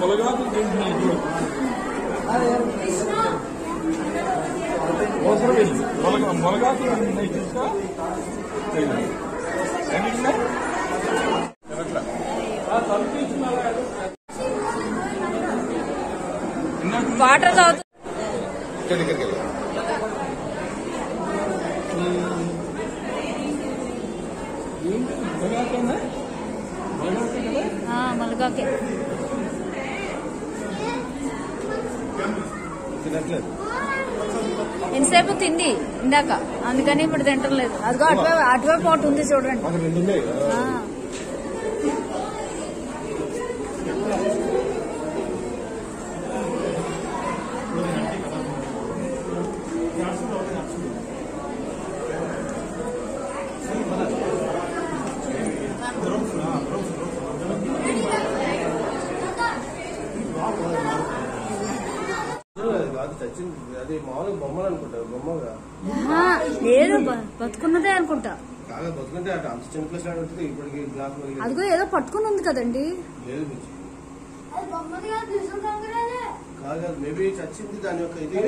ములగాకు ములగాకు తీసుకా water తాగుతుంది. ములగాకే ఎంతసేపు తింది ఇందాక, అందుకని ఇప్పుడు తింటలేదు. అదిగో అటువైపు ఒకటి ఉంది చూడండి. అది మామూలుగా బొమ్మలు అనుకుంటారు. బొమ్మగా లేదు, బతుకున్నదే అనుకుంటా. కాగా బతుకుంటే అటు అంత చిన్న ప్లేస్ ఉంటుంది. ఇప్పటికి గ్లాస్ అదిగో ఏదో పట్టుకుని ఉంది కదండి. లేదు కాగా మేబీ చచ్చింది దాని యొక్క ఇది.